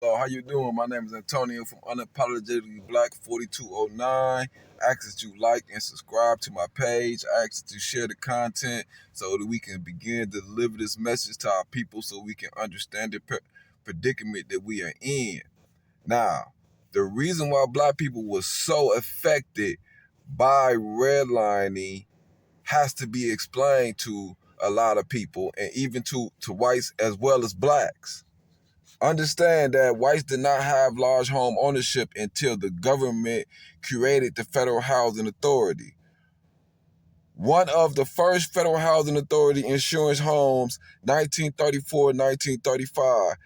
Hello, how you doing? My name is Antonio from Unapologetically Black 4209. I ask that you like and subscribe to my page. I ask that you share the content so that we can begin to deliver this message to our people so we can understand the predicament that we are in. Now, the reason why black people were so affected by redlining has to be explained to a lot of people, and even to whites as well as blacks. Understand that whites did not have large home ownership until the government created the Federal Housing Authority. One of the first Federal Housing Authority insurance homes, 1934-1935.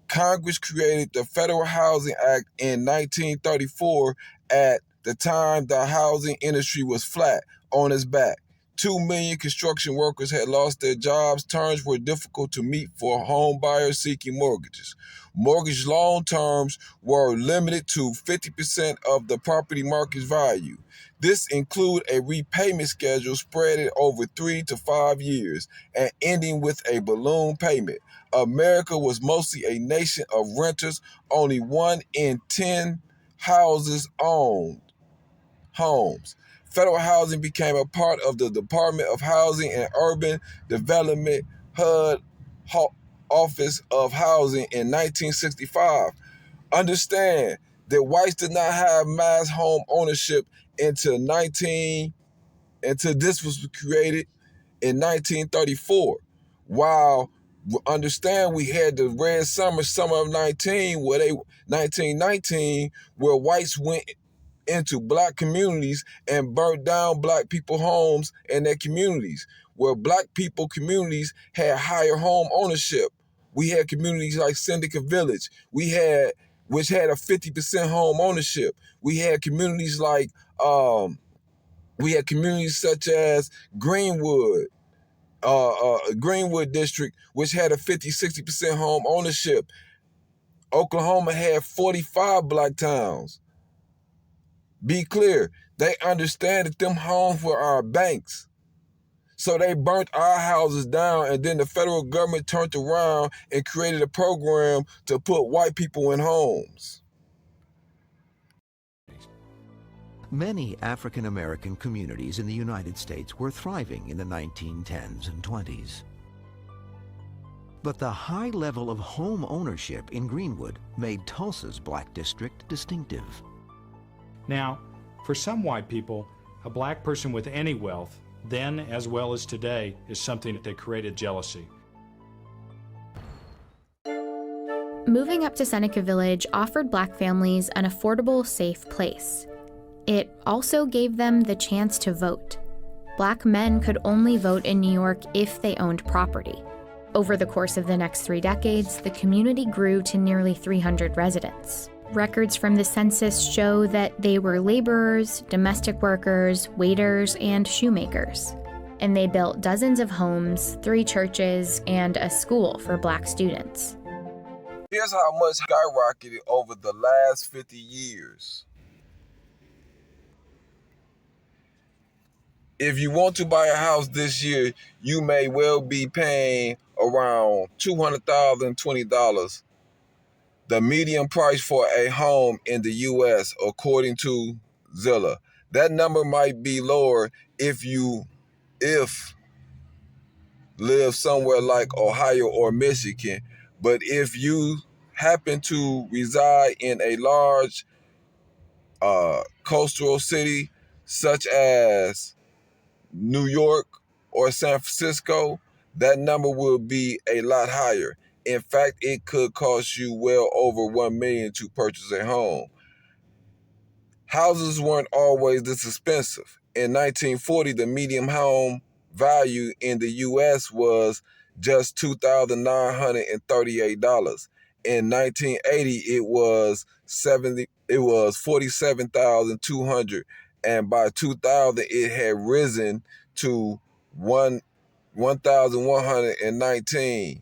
Congress created the Federal Housing Act in 1934. At the time, the housing industry was flat on its back. 2 million construction workers had lost their jobs. Terms were difficult to meet for home buyers seeking mortgages. Mortgage loan terms were limited to 50% of the property market's value. This included a repayment schedule spread over 3 to 5 years and ending with a balloon payment. America was mostly a nation of renters. Only 1 in 10 houses owned homes. Federal housing became a part of the Department of Housing and Urban Development HUD Office of Housing in 1965. Understand that whites did not have mass home ownership until this was created in 1934. While understand we had the Red Summer of 1919, where whites went into black communities and burnt down black people homes and their communities, where black people communities had higher home ownership. We had communities like Syndicate Village, which had a 50% home ownership. We had communities like such as Greenwood District, which had a 50-60% home ownership. Oklahoma had 45 black towns. Be clear, they understand that them homes were our banks. So they burnt our houses down, and then the federal government turned around and created a program to put white people in homes. Many African American communities in the United States were thriving in the 1910s and 20s. But the high level of home ownership in Greenwood made Tulsa's Black District distinctive. Now, for some white people, a black person with any wealth, then as well as today, is something that created jealousy. Moving up to Seneca Village offered black families an affordable, safe place. It also gave them the chance to vote. Black men could only vote in New York if they owned property. Over the course of the next 3 decades, the community grew to nearly 300 residents. Records from the census show that they were laborers, domestic workers, waiters, and shoemakers. And they built dozens of homes, 3 churches, and a school for black students. Here's how much skyrocketed over the last 50 years. If you want to buy a house this year, you may well be paying around $200,020. The median price for a home in the U.S., according to Zillow. That number might be lower if live somewhere like Ohio or Michigan. But if you happen to reside in a large coastal city such as New York or San Francisco, that number will be a lot higher. In fact, it could cost you well over $1 million to purchase a home. Houses weren't always this expensive. In 1940, the median home value in the U.S. was just $2,938. In 1980, it was $47,200, and by 2000, it had risen to $1,119.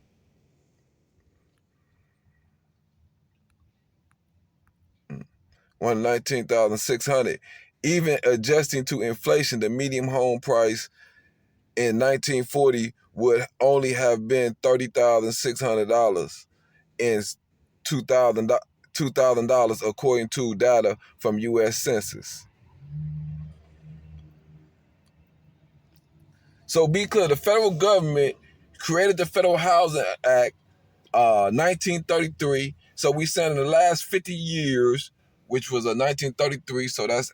$119,600. Even adjusting to inflation, the median home price in 1940 would only have been $30,600. In $2,000 according to data from U.S. Census. So be clear, the federal government created the Federal Housing Act, 1933. So we said in the last 50 years, which was 1933. So that's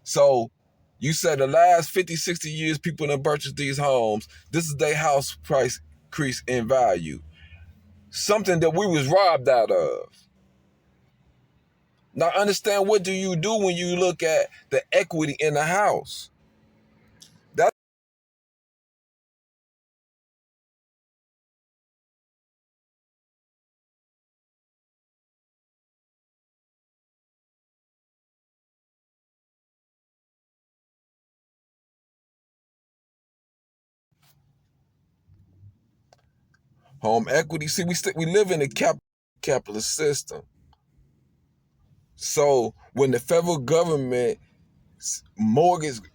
so you said the last 50, 60 years, people done purchased these homes. This is their house price increase in value. Something that we was robbed out of. Now understand, what do you do when you look at the equity in the house? That's home equity. See, we live in a capitalist system. So when the federal government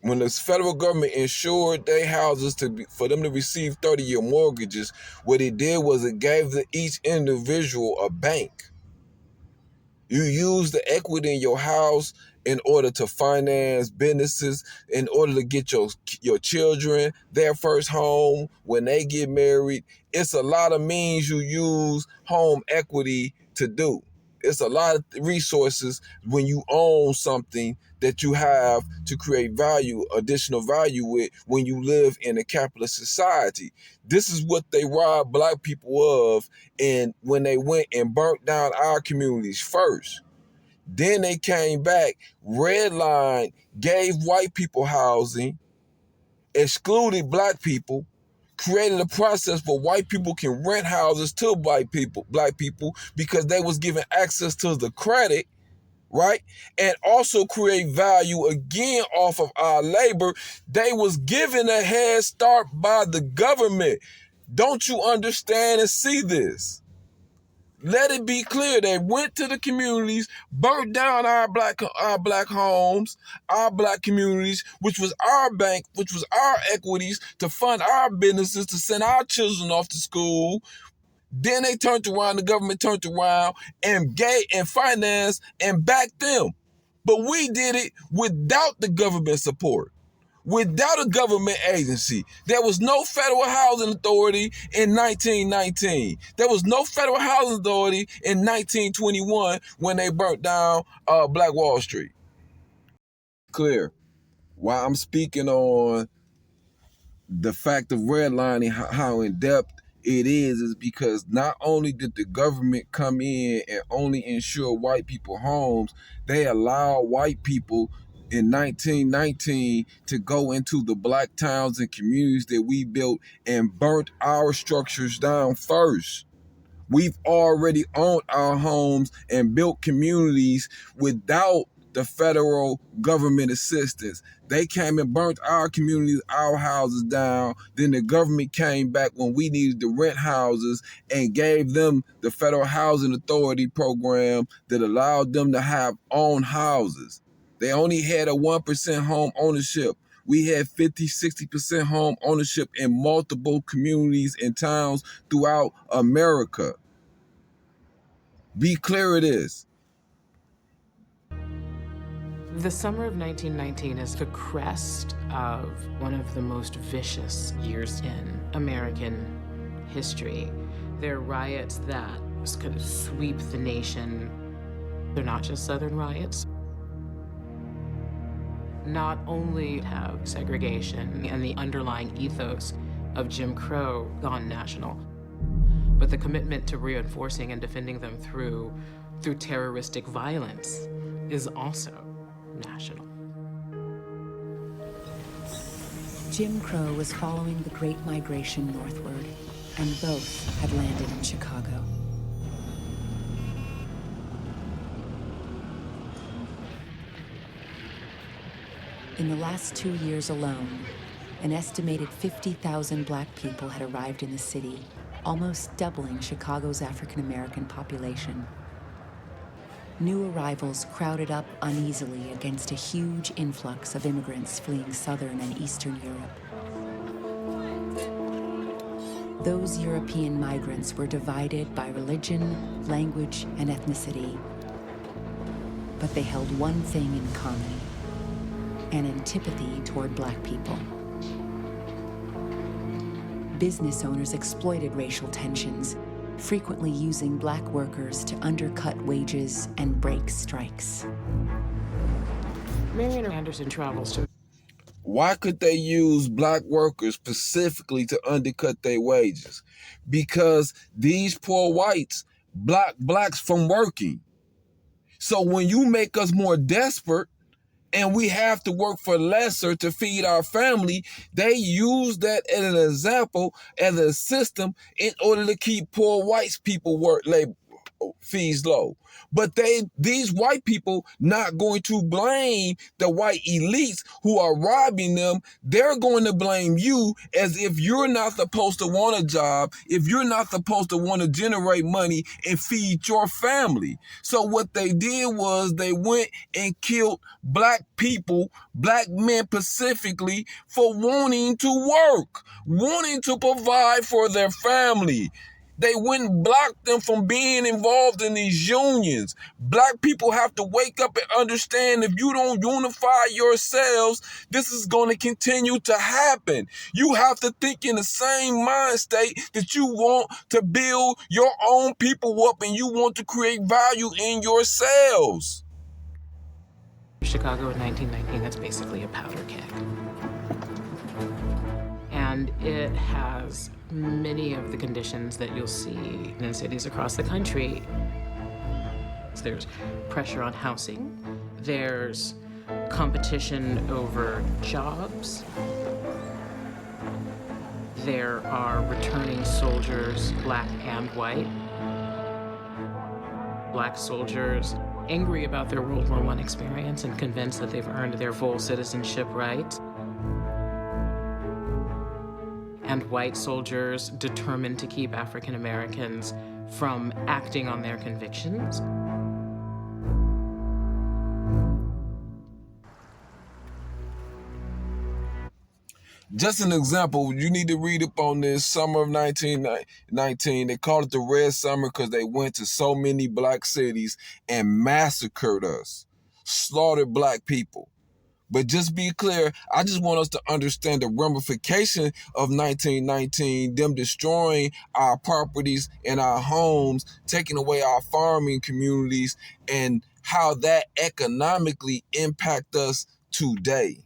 when the federal government insured their houses for them to receive 30-year mortgages, what it did was it gave each individual a bank. You use the equity in your house in order to finance businesses, in order to get your children their first home when they get married. It's a lot of means you use home equity to do. It's a lot of resources when you own something that you have to create value, additional value with when you live in a capitalist society. This is what they robbed black people of, and when they went and burnt down our communities first. Then they came back, redlined, gave white people housing, excluded black people, created a process where white people can rent houses to black people because they was given access to the credit, right? And also create value again off of our labor. They was given a head start by the government. Don't you understand and see this? Let it be clear. They went to the communities, burnt down our black homes, our black communities, which was our bank, which was our equities to fund our businesses, to send our children off to school. Then they turned around, the government turned around and gave and financed and backed them. But we did it without the government support, without a government agency. There was no federal housing authority in 1919. There was no federal housing authority in 1921 when they burnt down Black Wall Street. Clear. Why I'm speaking on the fact of redlining, how in depth it is because not only did the government come in and only insure white people homes, they allowed white people in 1919 to go into the black towns and communities that we built and burnt our structures down first. We've already owned our homes and built communities without the federal government assistance. They came and burnt our communities, our houses down. Then the government came back when we needed to rent houses and gave them the Federal Housing Authority program that allowed them to have own houses. They only had a 1% home ownership. We had 50, 60% home ownership in multiple communities and towns throughout America. Be clear of this. The summer of 1919 is the crest of one of the most vicious years in American history. There are riots that kind of sweep the nation. They're not just Southern riots. Not only have segregation and the underlying ethos of Jim Crow gone national, but the commitment to reinforcing and defending them through terroristic violence is also national. Jim Crow was following the Great Migration northward, and both had landed in Chicago. In the last 2 years alone, an estimated 50,000 black people had arrived in the city, almost doubling Chicago's African-American population. New arrivals crowded up uneasily against a huge influx of immigrants fleeing Southern and Eastern Europe. Those European migrants were divided by religion, language, and ethnicity. But they held one thing in common: an antipathy toward Black people. Business owners exploited racial tensions, frequently using Black workers to undercut wages and break strikes. Marian Anderson travels to Why could they use Black workers specifically to undercut their wages? Because these poor whites block Blacks from working. So when you make us more desperate and we have to work for lesser to feed our family, they use that as an example, as a system, in order to keep poor white people labor fees low. But these white people not going to blame the white elites who are robbing them. They're going to blame you, as if you're not supposed to want a job, if you're not supposed to want to generate money and feed your family. So what they did was they went and killed Black people, Black men specifically, for wanting to work, wanting to provide for their family. They wouldn't block them from being involved in these unions. Black people have to wake up and understand, if you don't unify yourselves, this is going to continue to happen. You have to think in the same mind state that you want to build your own people up and you want to create value in yourselves. Chicago in 1919, that's basically a powder keg. And it has many of the conditions that you'll see in cities across the country. There's pressure on housing, there's competition over jobs, there are returning soldiers, Black and white. Black soldiers angry about their World War I experience and convinced that they've earned their full citizenship rights. And white soldiers determined to keep African Americans from acting on their convictions. Just an example, you need to read up on this summer of 1919. They called it the Red Summer because they went to so many Black cities and massacred us, slaughtered Black people. But just be clear, I just want us to understand the ramification of 1919, them destroying our properties and our homes, taking away our farming communities, and how that economically impact us today.